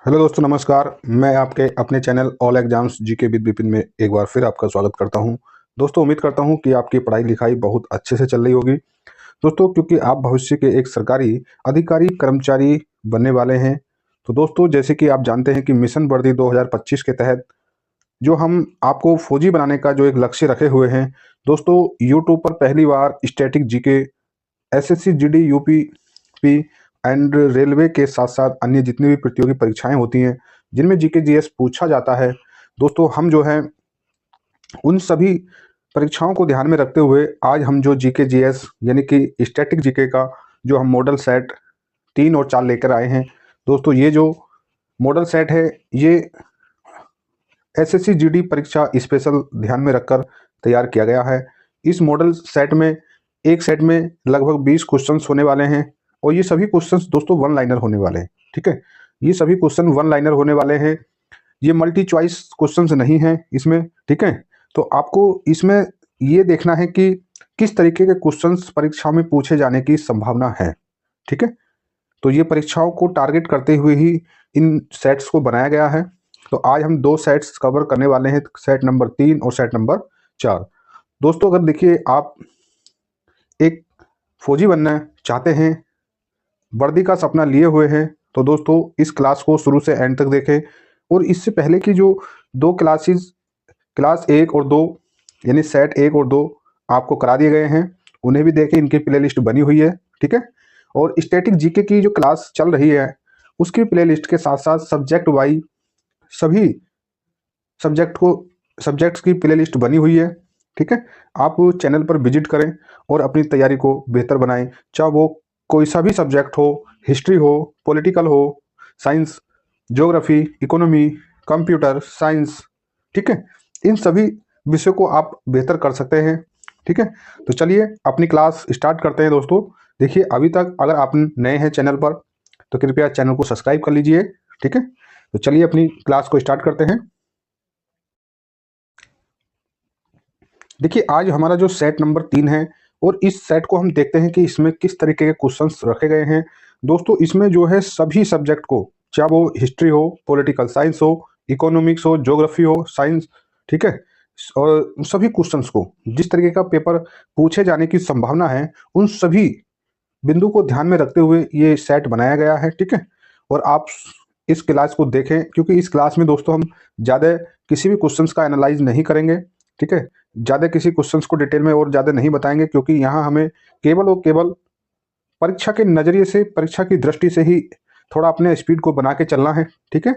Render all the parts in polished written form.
Hello दोस्तों, नमस्कार। मैं आपके अपने channel all exams GK with Vipin में एक बार फिर आपका स्वागत करता हूं। दोस्तों, उम्मीद करता हूं कि आपकी पढ़ाई लिखाई बहुत अच्छे से चल रही होगी। दोस्तों, क्योंकि आप भविष्य के एक सरकारी अधिकारी कर्मचारी बनने वाले हैं, तो दोस्तों जैसे कि आप जानते हैं कि मिशन वर्दी 2025 के तहत जो हम आपको फौजी बनाने का जो एक लक्ष्य रखे हुए हैं, दोस्तों यूट्यूब पर पहली बार static GK, SSC GD UP and railway के साथ साथ अन्य जितनी भी प्रतियोगी परीक्षाएं होती हैं जिनमें जीके जीएस पूछा जाता है, दोस्तों हम जो है उन सभी परीक्षाओं को ध्यान में रखते हुए आज हम जो जीके जीएस यानी कि स्टैटिक जीके का जो हम मॉडल सेट 3 और 4 लेकर आए हैं। दोस्तों ये जो मॉडल सेट है ये एसएससी जीडी परीक्षा स्पेशल ध्यान में रखकर तैयार किया गया है। इस मॉडल सेट में एक सेट में लगभग 20 क्वेश्चंस होने वाले हैं और ये सभी क्वेश्चंस दोस्तों वन लाइनर होने वाले हैं। ठीक है, ये सभी क्वेश्चन वन लाइनर होने वाले हैं। ये मल्टी चॉइस क्वेश्चंस नहीं हैं इसमें। ठीक है, तो आपको इसमें ये देखना है कि किस तरीके के क्वेश्चंस परीक्षा में पूछे जाने की संभावना है। ठीक है, तो ये परीक्षाओं को टारगेट करते हुए ही इन सेट्स को बनाया गया है। तो आज हम 2 सेट्स कवर करने वाले हैं, सेट नंबर 3 और सेट नंबर 4। दोस्तों अगर देखिए आप एक फौजी बनना चाहते हैं, वर्दी का सपना लिए हुए हैं, तो दोस्तों इस क्लास को शुरू से एंड तक देखें। और इससे पहले की जो 2 क्लासेस, क्लास 1 और 2 यानी सेट 1 और 2 आपको करा दिए गए हैं, उन्हें भी देखें, इनकी प्लेलिस्ट बनी हुई है। ठीक है, और स्टैटिक जीके की जो क्लास चल रही है उसकी प्लेलिस्ट के साथ साथ सब्जेक्ट वाइज सभी सब्जेक्ट्स की प्लेलिस्ट बनी हुई है। ठीक है, आप चैनल पर विजिट करें और अपनी तैयारी को बेहतर बनाएं, चाहे वो कोई सा भी सब्जेक्ट हो, हिस्ट्री हो, पॉलिटिकल हो, science, geography, economy, computer science. ठीक है, इन सभी विषयों को आप बेहतर कर सकते हैं। ठीक है, तो चलिए अपनी क्लास स्टार्ट करते हैं। दोस्तों देखिए, अभी तक अगर आप नए हैं चैनल पर तो कृपया चैनल को सब्सक्राइब कर लीजिए। ठीक है, तो चलिए अपनी क्लास को स्टार्ट करते हैं। देखिए, आज हमारा जो सेट नंबर 3 है और इस सेट को हम देखते हैं कि इसमें किस तरीके के क्वेश्चंस रखे गए हैं। दोस्तों इसमें जो है सभी सब्जेक्ट को, चाहे वो हिस्ट्री हो, पॉलिटिकल साइंस हो, इकोनॉमिक्स हो, ज्योग्राफी हो, साइंस, ठीक है, और सभी क्वेश्चंस को जिस तरीके का पेपर पूछे जाने की संभावना है उन सभी बिंदु को ध्यान में रखते हुए ये सेट बनाया गया है। ठीक है, और आप इस क्लास को देखें क्योंकि इस क्लास में दोस्तों हम ज़्यादा किसी भी क्वेश्चंस का एनालाइज नहीं करेंगे। ठीक है, ज़्यादा किसी क्वेश्चंस को डिटेल में और ज़्यादा नहीं बताएंगे क्योंकि यहाँ हमें केवल और केवल परीक्षा के नज़रिए से, परीक्षा की दृष्टि से ही थोड़ा अपने स्पीड को बना के चलना है। ठीक है,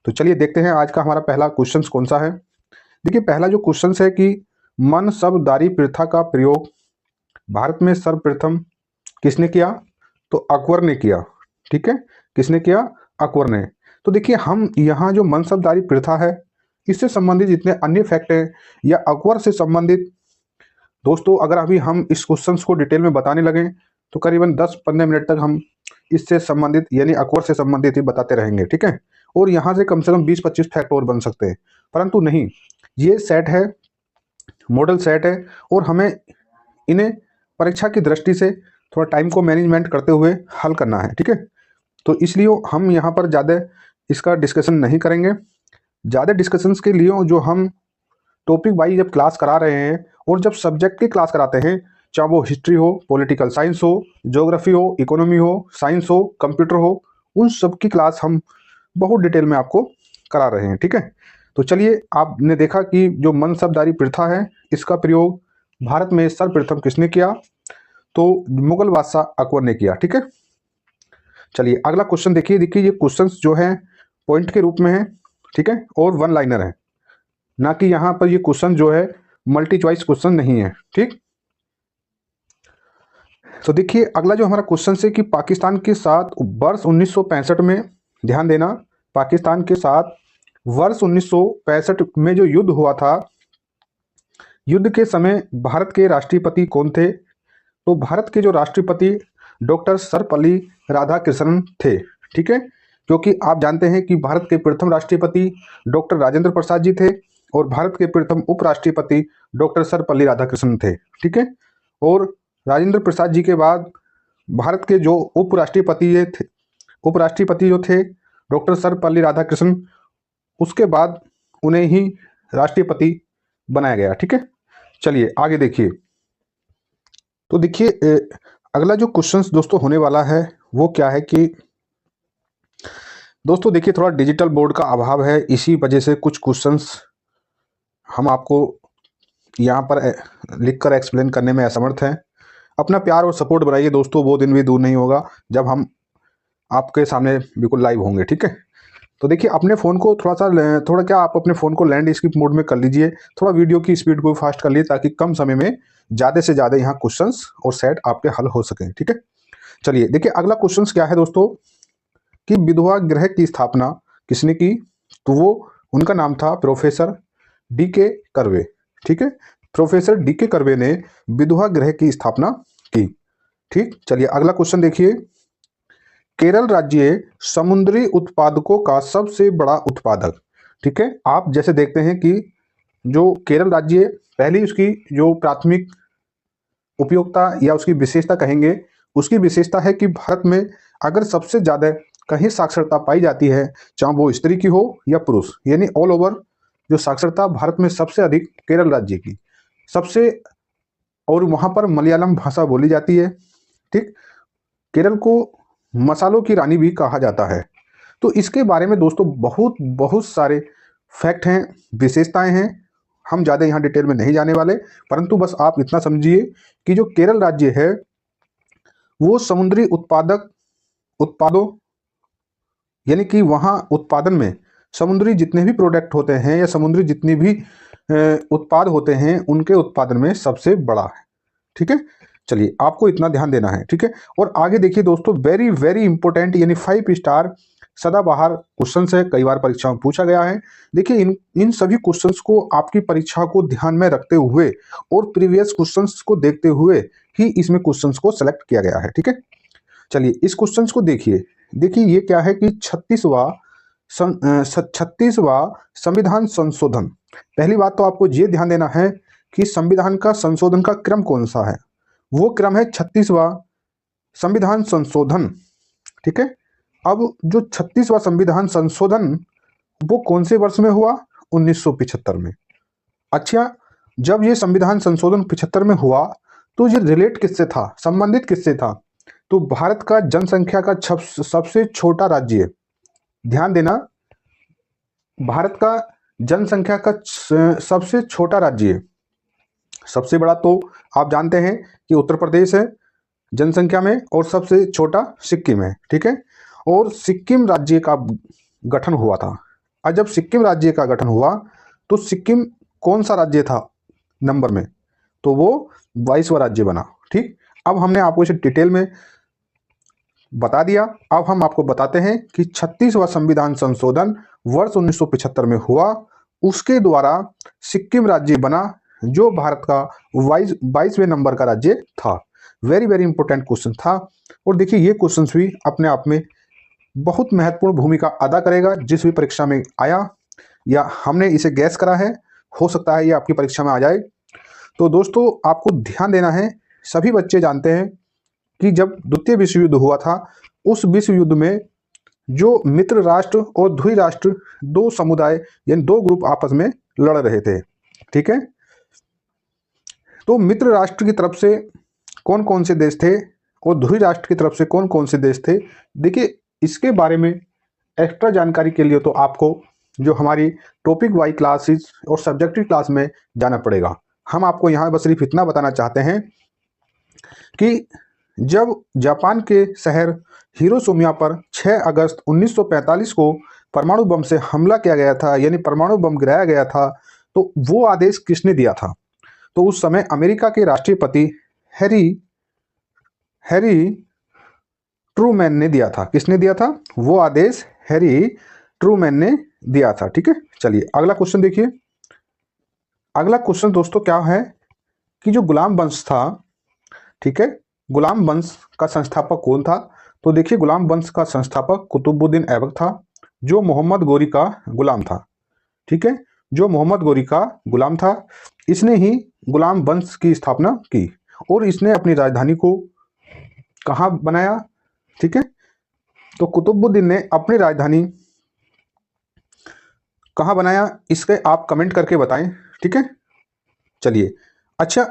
तो चलिए देखते हैं आज का हमारा पहला क्वेश्चन कौन सा है। देखिए, पहला जो क्वेश्चन है कि मनसबदारी प्रथा का प्रयोग भारत में सर्वप्रथम किसने किया? तो अकबर ने किया। ठीक है, किसने किया? अकबर ने। तो देखिए, हम यहाँ जो मनसबदारी प्रथा है इससे संबंधित जितने अन्य फैक्ट हैं या अकबर से संबंधित, दोस्तों अगर अभी हम इस क्वेश्चन को डिटेल में बताने लगे तो करीबन 10-15 मिनट तक हम इससे संबंधित यानी अकबर से संबंधित ही बताते रहेंगे। ठीक है, और यहाँ से कम 20-25 फैक्ट और बन सकते हैं, परंतु नहीं, ये सेट है, मॉडल सेट है और हमें इन्हें परीक्षा की दृष्टि से थोड़ा टाइम को मैनेजमेंट करते हुए हल करना है। ठीक है, तो इसलिए हम यहाँ पर ज़्यादा इसका डिस्कशन नहीं करेंगे। ज़्यादा डिस्कशंस के लिए जो हम टॉपिक वाइज जब क्लास करा रहे हैं और जब सब्जेक्ट की क्लास कराते हैं, चाहे वो हिस्ट्री हो, पॉलिटिकल साइंस हो, ज्योग्राफी हो, इकोनॉमी हो, साइंस हो, कंप्यूटर हो, उन सब की क्लास हम बहुत डिटेल में आपको करा रहे हैं। ठीक है, तो चलिए, आपने देखा कि जो मनसबदारी प्रथा है इसका प्रयोग भारत में सर्वप्रथम किसने किया? तो मुगल बादशाह अकबर ने किया। ठीक है, चलिए अगला क्वेश्चन देखिए। देखिए, ये क्वेश्चंस जो है पॉइंट के रूप में है। ठीक है, और वन लाइनर है, ना कि यहाँ पर ये क्वेश्चन जो है मल्टी चॉइस क्वेश्चन नहीं है। ठीक, तो देखिए अगला जो हमारा क्वेश्चन है कि पाकिस्तान के साथ वर्ष 1965 में, ध्यान देना, पाकिस्तान के साथ वर्ष 1965 में जो युद्ध हुआ था, युद्ध के समय भारत के राष्ट्रपति कौन थे? तो भारत के जो राष्ट्रपति डॉक्टर सर्वपल्ली राधाकृष्णन थे। ठीक है, क्योंकि आप जानते हैं कि भारत के प्रथम राष्ट्रपति डॉक्टर राजेंद्र प्रसाद जी थे और भारत के प्रथम उपराष्ट्रपति डॉक्टर सर्वपल्ली राधाकृष्णन थे। ठीक है, और राजेंद्र प्रसाद जी के बाद भारत के जो उपराष्ट्रपति जो थे डॉक्टर सर्वपल्ली राधाकृष्णन, उसके बाद उन्हें ही राष्ट्रपति बनाया गया। ठीक है, चलिए आगे देखिए। तो देखिए अगला जो क्वेश्चंस दोस्तों होने वाला है वो क्या है कि दोस्तों देखिए थोड़ा डिजिटल बोर्ड का अभाव है, इसी वजह से कुछ क्वेश्चंस हम आपको यहाँ पर लिखकर एक्सप्लेन करने में असमर्थ हैं। अपना प्यार और सपोर्ट बनाइए दोस्तों, वो दिन भी दूर नहीं होगा जब हम आपके सामने बिल्कुल लाइव होंगे। ठीक है, तो देखिए अपने फ़ोन को थोड़ा क्या आप अपने फ़ोन को लैंडस्केप मोड में कर लीजिए, थोड़ा वीडियो की स्पीड को फास्ट कर लीजिए ताकि कम समय में ज़्यादा से ज़्यादा यहाँ क्वेश्चंस और सेट आपके हल हो सकें। ठीक है, चलिए देखिए अगला क्वेश्चंस क्या है दोस्तों कि विधवा गृह की स्थापना किसने की? तो वो उनका नाम था प्रोफेसर डी.के. कर्वे। ठीक है, प्रोफेसर डी.के. कर्वे ने विधवा गृह की स्थापना की। ठीक, चलिए अगला क्वेश्चन देखिए। केरल राज्य समुद्री उत्पादकों का सबसे बड़ा उत्पादक। ठीक है, आप जैसे देखते हैं कि जो केरल राज्य पहली उसकी जो प्राथमिक उपयोगिता या उसकी विशेषता कहेंगे, उसकी विशेषता है कि भारत में अगर सबसे ज़्यादा कहीं साक्षरता पाई जाती है, चाहे वो स्त्री की हो या पुरुष, यानी ऑल ओवर जो साक्षरता भारत में सबसे अधिक केरल राज्य की सबसे, और वहाँ पर मलयालम भाषा बोली जाती है। ठीक, केरल को मसालों की रानी भी कहा जाता है। तो इसके बारे में दोस्तों बहुत बहुत सारे फैक्ट हैं, विशेषताएं हैं, हम ज़्यादा यहाँ डिटेल में नहीं जाने वाले, परंतु बस आप इतना समझिए कि जो केरल राज्य है वो समुद्री उत्पादों यानी कि वहाँ उत्पादन में समुद्री जितने भी प्रोडक्ट होते हैं या समुद्री जितनी भी उत्पाद होते हैं उनके उत्पादन में सबसे बड़ा है। ठीक है, चलिए आपको इतना ध्यान देना है। ठीक है, और आगे देखिए दोस्तों वेरी वेरी इंपॉर्टेंट यानी 5 स्टार सदाबहार क्वेश्चन है, कई बार परीक्षा में पूछा गया है। देखिए इन सभी क्वेश्चंस को आपकी परीक्षा को ध्यान में रखते हुए और प्रीवियस क्वेश्चंस को देखते हुए ही इसमें क्वेश्चंस को सेलेक्ट किया गया है। ठीक है, चलिए इस क्वेश्चंस को देखिए। देखिए ये क्या है कि 36वां संविधान संशोधन। पहली बात तो आपको ये ध्यान देना है कि संविधान का संशोधन का क्रम कौन सा है, वो क्रम है 36वां संविधान संशोधन। ठीक है, अब जो 36वां संविधान संशोधन वो कौन से वर्ष में हुआ? 1975 में। अच्छा, जब ये संविधान संशोधन 75 में हुआ तो ये रिलेट किससे था, संबंधित किससे था? तो भारत का जनसंख्या का सबसे छोटा राज्य, ध्यान देना, भारत का जनसंख्या का सबसे छोटा राज्य, सबसे बड़ा तो आप जानते हैं कि उत्तर प्रदेश है जनसंख्या में, और सबसे छोटा सिक्किम है। ठीक है, और सिक्किम राज्य का गठन हुआ था। और जब सिक्किम राज्य का गठन हुआ तो सिक्किम कौन सा राज्य था नंबर में? तो वो 22वां राज्य बना। ठीक, अब हमने आपको इसे डिटेल में बता दिया। अब हम आपको बताते हैं कि 36वां संविधान संशोधन वर्ष 1975 में हुआ, उसके द्वारा सिक्किम राज्य बना जो भारत का 22वें नंबर का राज्य था। वेरी वेरी इंपॉर्टेंट क्वेश्चन था, और देखिए ये क्वेश्चन भी अपने आप में बहुत महत्वपूर्ण भूमिका अदा करेगा। जिस भी परीक्षा में आया या हमने इसे गैस करा है, हो सकता है ये आपकी परीक्षा में आ जाए। तो दोस्तों आपको ध्यान देना है, सभी बच्चे जानते हैं कि जब द्वितीय विश्व युद्ध हुआ था, उस विश्व युद्ध में जो मित्र राष्ट्र और ध्रुवी राष्ट्र, दो समुदाय यानी दो ग्रुप आपस में लड़ रहे थे। ठीक है, तो मित्र राष्ट्र की तरफ से कौन कौन से देश थे और ध्रुवी राष्ट्र की तरफ से कौन कौन से देश थे? देखिए इसके बारे में एक्स्ट्रा जानकारी के लिए तो आपको जो हमारी टॉपिक वाइज क्लासेस और सब्जेक्टिव क्लास में जाना पड़ेगा। हम आपको यहाँ बस सिर्फ इतना बताना चाहते हैं कि जब जापान के शहर हिरोशिमा पर 6 अगस्त 1945 को परमाणु बम से हमला किया गया था, यानी परमाणु बम गिराया गया था, तो वो आदेश किसने दिया था? तो उस समय अमेरिका के राष्ट्रपति हैरी ट्रूमैन ने दिया था। किसने दिया था? वो आदेश हैरी ट्रूमैन ने दिया था। ठीक है, चलिए अगला क्वेश्चन देखिए। अगला क्वेश्चन दोस्तों क्या है कि जो गुलाम वंश था, ठीक है, गुलाम वंश का संस्थापक कौन था? तो देखिए गुलाम वंश का संस्थापक कुतुबुद्दीन ऐबक था, जो मोहम्मद गोरी का गुलाम था। ठीक है, जो मोहम्मद गोरी का गुलाम था, इसने ही गुलाम वंश की स्थापना की, और इसने अपनी राजधानी को कहाँ बनाया? ठीक है, तो कुतुबुद्दीन ने अपनी राजधानी कहाँ बनाया, इसके आप कमेंट करके बताएं। ठीक है, चलिए। अच्छा,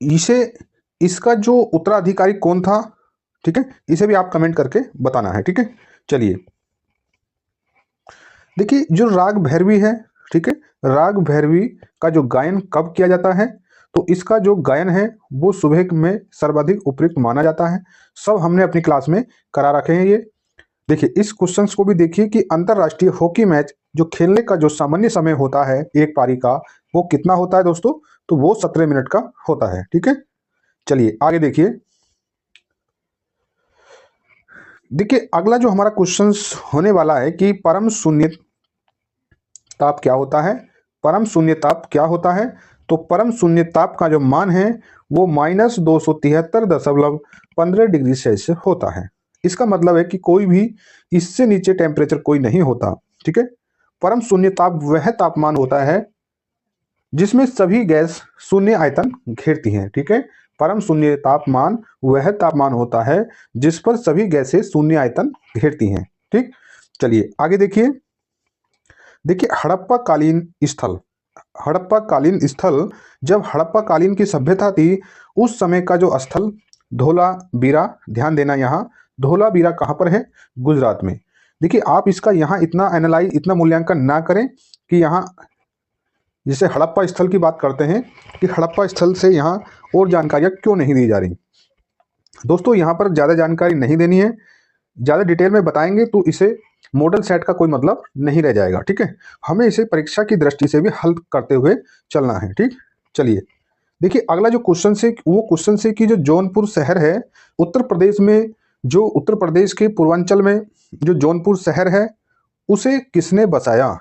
इसे इसका जो उत्तराधिकारी कौन था, ठीक है, इसे भी आप कमेंट करके बताना है। ठीक है, चलिए। देखिए जो राग भैरवी है, ठीक है, राग भैरवी का जो गायन कब किया जाता है, तो इसका जो गायन है वो सुबह में सर्वाधिक उपयुक्त माना जाता है। सब हमने अपनी क्लास में करा रखे हैं ये। देखिए इस क्वेश्चंस को भी देखिए कि अंतरराष्ट्रीय हॉकी मैच जो खेलने का जो सामान्य समय होता है एक पारी का, वो कितना होता है दोस्तों, तो वो 17 मिनट का होता है। ठीक है, चलिए आगे देखिए। देखिए अगला जो हमारा क्वेश्चंस होने वाला है कि परम शून्य ताप क्या होता है। परम शून्य ताप क्या होता है, तो परम शून्य ताप का जो मान है वो -273.15 डिग्री सेल्सियस होता है। इसका मतलब है कि कोई भी इससे नीचे टेम्परेचर कोई नहीं होता। ठीक है, परम शून्य ताप वह तापमान होता है जिसमें सभी गैस शून्य आयतन घेरती हैं। ठीक है, परम शून्य तापमान वह तापमान होता है जिस पर सभी गैसें शून्य आयतन घेरती हैं। ठीक, चलिए आगे देखिए। देखिए हड़प्पा कालीन स्थल, हड़प्पा कालीन स्थल, जब हड़प्पा कालीन की सभ्यता थी उस समय का जो स्थल धोलावीरा, ध्यान देना यहाँ धोलावीरा कहाँ पर है, गुजरात में। देखिए आप इसका यहाँ इतना एनालाइज, इतना मूल्यांकन ना करें कि यहाँ जैसे हड़प्पा स्थल की बात करते हैं कि हड़प्पा स्थल से यहाँ और जानकारियाँ क्यों नहीं दी जा रही। दोस्तों यहाँ पर ज़्यादा जानकारी नहीं देनी है, ज़्यादा डिटेल में बताएंगे तो इसे मॉडल सेट का कोई मतलब नहीं रह जाएगा। ठीक है, हमें इसे परीक्षा की दृष्टि से भी हल करते हुए चलना है। ठीक, चलिए। देखिए अगला जो क्वेश्चन से वो क्वेश्चन से कि जो जौनपुर शहर है उत्तर प्रदेश में, जो उत्तर प्रदेश के पूर्वांचल में जो जौनपुर शहर है उसे किसने बसाया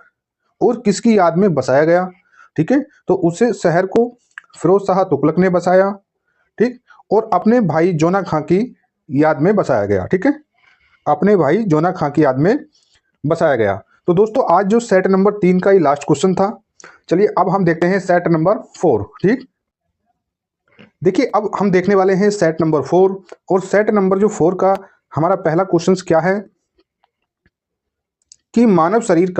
और किसकी याद में बसाया गया। ठीक है, तो उसे शहर को फिरोज शाह तुगलक ने बसाया। ठीक, और अपने भाई जोना खां की याद में बसाया गया। ठीक है, अपने भाई जोना खां की याद में बसाया गया। तो दोस्तों आज जो सेट नंबर 3 का ही लास्ट क्वेश्चन था। चलिए अब हम देखते हैं सेट नंबर 4। ठीक, देखिए अब हम देखने वाले हैं सेट नंबर 4, और सेट नंबर जो 4 का हमारा पहला क्वेश्चन क्या है कि मानव शरीर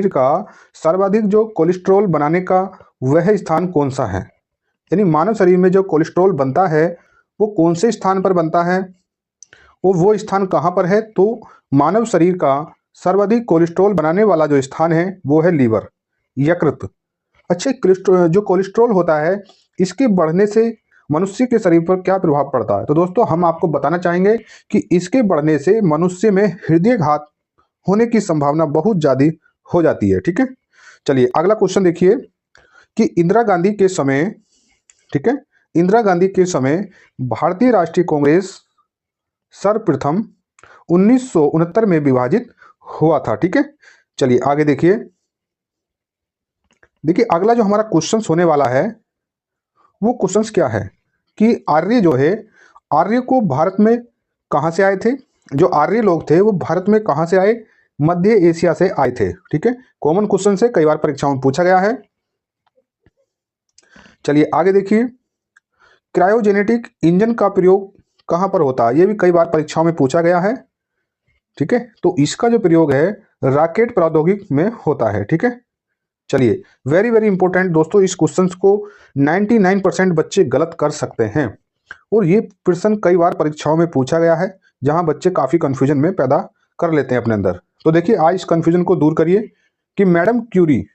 का सर्वाधिक जो कोलेस्ट्रॉल बनाने का वह स्थान कौन सा है। यानी मानव शरीर में जो कोलेस्ट्रॉल बनता है वो कौन से स्थान पर बनता है, वो स्थान कहाँ पर है, तो मानव शरीर का सर्वाधिक कोलेस्ट्रॉल बनाने वाला जो स्थान है वो है लीवर, यकृत। अच्छे जो कोलेस्ट्रॉल होता है इसके बढ़ने से मनुष्य के शरीर पर क्या प्रभाव पड़ता है, तो दोस्तों हम आपको बताना चाहेंगे कि इसके बढ़ने से मनुष्य में हृदयघात होने की संभावना बहुत ज़्यादा हो जाती है। ठीक है, चलिए अगला क्वेश्चन देखिए कि इंदिरा गांधी के समय, ठीक है, इंदिरा गांधी के समय भारतीय राष्ट्रीय कांग्रेस सर्वप्रथम 1969 में विभाजित हुआ था। ठीक है, चलिए आगे देखिए। देखिए अगला जो हमारा क्वेश्चन होने वाला है वो क्वेश्चन क्या है कि आर्य जो है, आर्य को भारत में कहाँ से आए थे, जो आर्य लोग थे वो भारत में कहाँ से आए, मध्य एशिया से आए थे। ठीक है, कॉमन क्वेश्चन से कई बार परीक्षाओं में पूछा गया है। चलिए आगे देखिए। क्रायोजेनेटिक इंजन का प्रयोग कहाँ पर होता है, ये भी कई बार परीक्षाओं में पूछा गया है। ठीक है, तो इसका जो प्रयोग है रॉकेट प्रौद्योगिकी में होता है। ठीक है, चलिए वेरी वेरी इंपॉर्टेंट दोस्तों, इस क्वेश्चन को 99% बच्चे गलत कर सकते हैं, और ये प्रश्न कई बार परीक्षाओं में पूछा गया है जहां बच्चे काफ़ी कंफ्यूजन में पैदा कर लेते हैं अपने अंदर। तो देखिए आज इस कंफ्यूजन को दूर करिए कि मैडम क्यूरी,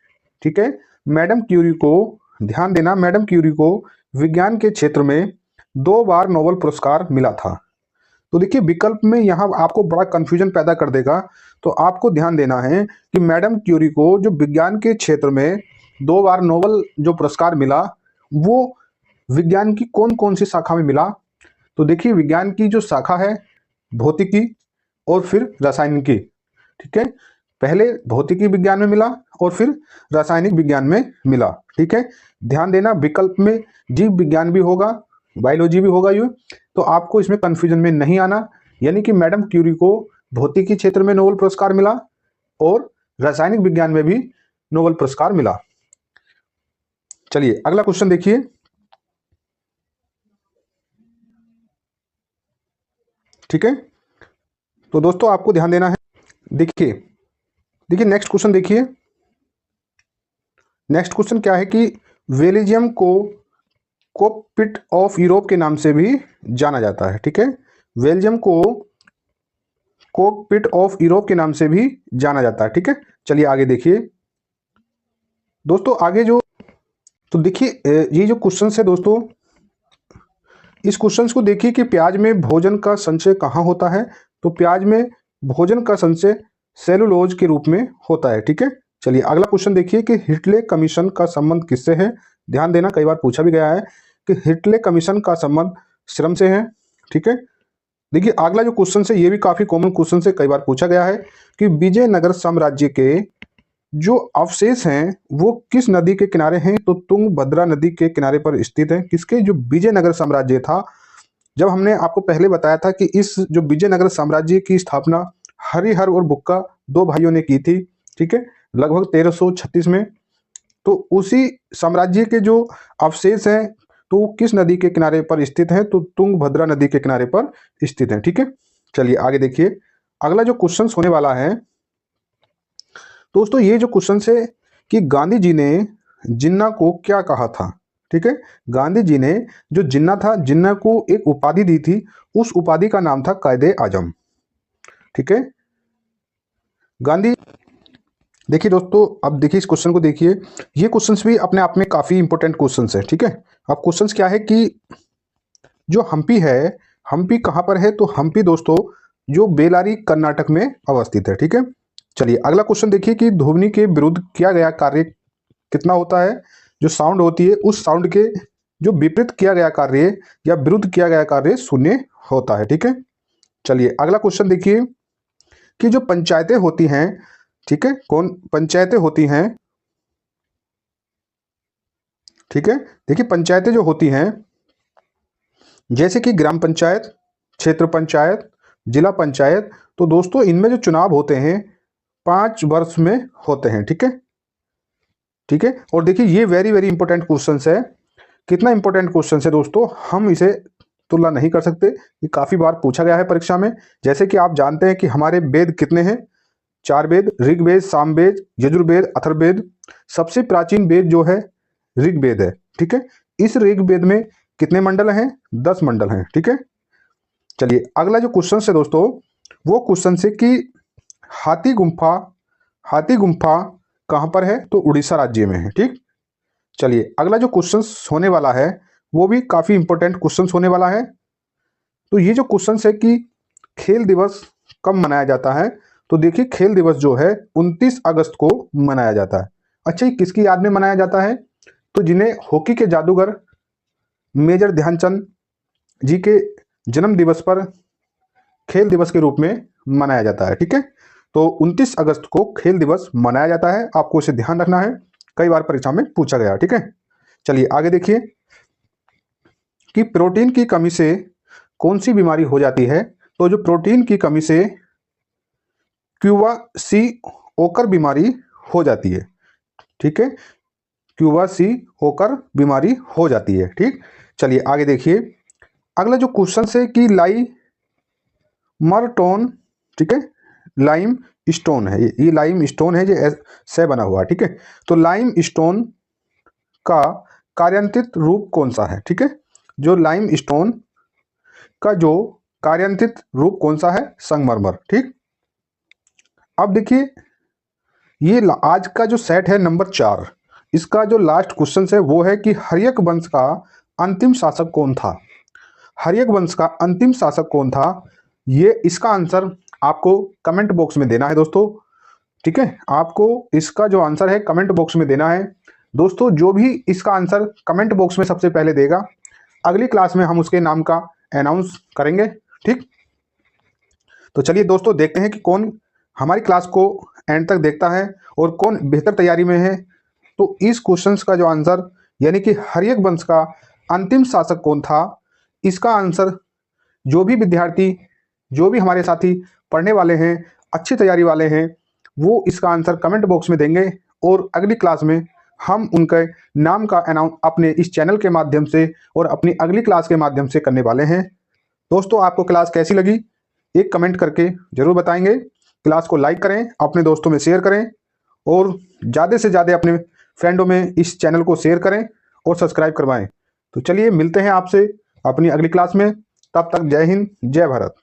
ठीक है, मैडम क्यूरी को ध्यान देना, मैडम क्यूरी को विज्ञान के क्षेत्र में 2 बार नोबेल पुरस्कार मिला था। तो देखिए विकल्प में यहाँ आपको बड़ा कंफ्यूजन पैदा कर देगा, तो आपको ध्यान देना है कि मैडम क्यूरी को जो विज्ञान के क्षेत्र में 2 बार नोबेल जो पुरस्कार मिला वो विज्ञान की कौन कौन सी शाखा में मिला। तो देखिए विज्ञान की जो शाखा है भौतिकी और फिर रासायनिकी। ठीक है, पहले भौतिकी विज्ञान में मिला और फिर रासायनिक विज्ञान में मिला। ठीक है, ध्यान देना विकल्प में जीव विज्ञान भी होगा, बायोलॉजी भी होगा यू, तो आपको इसमें कंफ्यूजन में नहीं आना। यानी कि मैडम क्यूरी को भौतिकी क्षेत्र में नोबेल पुरस्कार मिला और रासायनिक विज्ञान में भी नोबेल पुरस्कार मिला। चलिए अगला क्वेश्चन देखिए। ठीक है, तो दोस्तों आपको ध्यान देना है। देखिए देखिए नेक्स्ट क्वेश्चन देखिए, नेक्स्ट क्वेश्चन क्या है कि बेल्जियम को कॉकपिट ऑफ यूरोप के नाम से भी जाना जाता है। ठीक है, बेल्जियम को कॉकपिट ऑफ यूरोप के नाम से भी जाना जाता है। ठीक है, चलिए आगे देखिए दोस्तों, आगे जो तो देखिए ये जो क्वेश्चन है दोस्तों, इस क्वेश्चन को देखिए कि प्याज में भोजन का संचय कहाँ होता है। तो प्याज में भोजन का संचय सेलुलोज के रूप में होता है। ठीक है, चलिए अगला क्वेश्चन देखिए कि हिटले कमीशन का संबंध किससे है। ध्यान देना, कई बार पूछा भी गया है कि हिटले कमीशन का संबंध श्रम से है। ठीक है, देखिए अगला जो क्वेश्चन है ये भी काफी कॉमन क्वेश्चन से कई बार पूछा गया है कि विजयनगर साम्राज्य के जो अवशेष हैं वो किस नदी के किनारे हैं। तो तुंगभद्रा नदी के किनारे पर स्थित है। किसके, जो विजयनगर साम्राज्य था, जब हमने आपको पहले बताया था कि इस जो विजयनगर साम्राज्य की स्थापना हरिहर और बुक्का दो भाइयों ने की थी। ठीक है, लगभग 1336 में। तो उसी साम्राज्य के जो अवशेष हैं तो वो किस नदी के किनारे पर स्थित है। तो तुंगभद्रा नदी के किनारे पर स्थित है। ठीक है, चलिए आगे देखिए अगला जो क्वेश्चन होने वाला है दोस्तों, ये जो क्वेश्चन है कि गांधी जी ने जिन्ना को क्या कहा था। ठीक है, गांधी जी ने जो जिन्ना था, जिन्ना को एक उपाधि दी थी, उस उपाधि का नाम था कायदे आजम। ठीक है, गांधी, देखिए दोस्तों अब देखिए इस क्वेश्चन को देखिए, ये क्वेश्चंस भी अपने आप में काफी इंपॉर्टेंट क्वेश्चंस है। ठीक है, अब क्वेश्चंस क्या है कि जो हम्पी है, हम्पी कहाँ पर है। तो हम्पी दोस्तों जो बेलारी कर्नाटक में अवस्थित है। ठीक है, चलिए अगला क्वेश्चन देखिए कि ध्वनि के विरुद्ध किया गया कार्य कितना होता है। जो साउंड होती है उस साउंड के जो विपरीत किया गया कार्य या विरुद्ध किया गया कार्य शून्य होता है। ठीक है, चलिए अगला क्वेश्चन देखिए कि जो पंचायतें होती हैं, ठीक है, कौन पंचायतें होती हैं। ठीक है, देखिए पंचायतें जो होती हैं जैसे कि ग्राम पंचायत, क्षेत्र पंचायत, जिला पंचायत, तो दोस्तों इनमें जो चुनाव होते हैं 5 वर्ष में होते हैं। ठीक है, ठीक है, और देखिए ये वेरी वेरी इंपॉर्टेंट क्वेश्चन है। कितना इंपॉर्टेंट क्वेश्चन है दोस्तों, हम इसे तुलना नहीं कर सकते। ये काफी बार पूछा गया है परीक्षा में। जैसे कि आप जानते हैं कि हमारे वेद कितने हैं, 4 वेद, ऋग्वेद, सामवेद, यजुर्वेद, अथर्ववेद। सबसे प्राचीन वेद जो है ऋग्वेद है। ठीक है, इस ऋग्वेद में कितने मंडल हैं, 10 मंडल हैं। ठीक है, चलिए अगला जो क्वेश्चन है दोस्तों, वो क्वेश्चन है कि हाथी गुम्फा, हाथी गुम्फा कहाँ पर है। तो उड़ीसा राज्य में है। ठीक, चलिए अगला जो क्वेश्चन होने वाला है वो भी काफी इंपॉर्टेंट क्वेश्चन होने वाला है। तो ये जो क्वेश्चन है कि खेल दिवस कब मनाया जाता है। तो देखिए खेल दिवस जो है 29 अगस्त को मनाया जाता है। अच्छा, ये किसकी याद में मनाया जाता है। तो जिन्हें हॉकी के जादूगर मेजर ध्यानचंद जी के जन्म दिवस पर खेल दिवस के रूप में मनाया जाता है। ठीक है, तो 29 अगस्त को खेल दिवस मनाया जाता है, आपको इसे ध्यान रखना है, कई बार परीक्षा में पूछा गया। ठीक है, चलिए आगे देखिए कि प्रोटीन की कमी से कौन सी बीमारी हो जाती है। तो जो प्रोटीन की कमी से क्यूवासीओकर बीमारी हो जाती है। ठीक है, क्यूवासीओकर बीमारी हो जाती है। ठीक, चलिए आगे देखिए अगला जो क्वेश्चन है कि लाइमरटोन, ठीक है, लाइम स्टोन है, ये लाइम स्टोन है, ये से बना हुआ है। ठीक है, तो लाइम स्टोन का कार्यान्वित रूप कौन सा है। ठीक है, जो लाइम स्टोन का जो कार्यान्वित रूप कौन सा है, संगमरमर। ठीक, अब देखिए ये आज का जो सेट है नंबर 4, इसका जो लास्ट क्वेश्चन है वो है कि हर्यक वंश का अंतिम शासक कौन था। हर्यक वंश का अंतिम शासक कौन था, ये इसका आंसर आपको कमेंट बॉक्स में देना है दोस्तों। ठीक है, आपको इसका जो आंसर है कमेंट बॉक्स में देना है दोस्तों। जो भी इसका आंसर कमेंट बॉक्स में सबसे पहले देगा, अगली क्लास में हम उसके नाम का अनाउंस करेंगे। ठीक, तो चलिए दोस्तों देखते हैं कि कौन हमारी क्लास को एंड तक देखता है और कौन बेहतर तैयारी में है। तो इस क्वेश्चन का जो आंसर यानी कि हर्यक वंश का अंतिम शासक कौन था, इसका आंसर जो भी विद्यार्थी, जो भी हमारे साथी पढ़ने वाले हैं, अच्छी तैयारी वाले हैं, वो इसका आंसर कमेंट बॉक्स में देंगे और अगली क्लास में हम उनके नाम का अनाउंस अपने इस चैनल के माध्यम से और अपनी अगली क्लास के माध्यम से करने वाले हैं। दोस्तों आपको क्लास कैसी लगी एक कमेंट करके जरूर बताएंगे। क्लास को लाइक करें, अपने दोस्तों में शेयर करें और ज़्यादा से ज़्यादा अपने फ्रेंडों में इस चैनल को शेयर करें और सब्सक्राइब करवाएं। तो चलिए मिलते हैं आपसे अपनी अगली क्लास में। तब तक जय हिंद, जय भारत।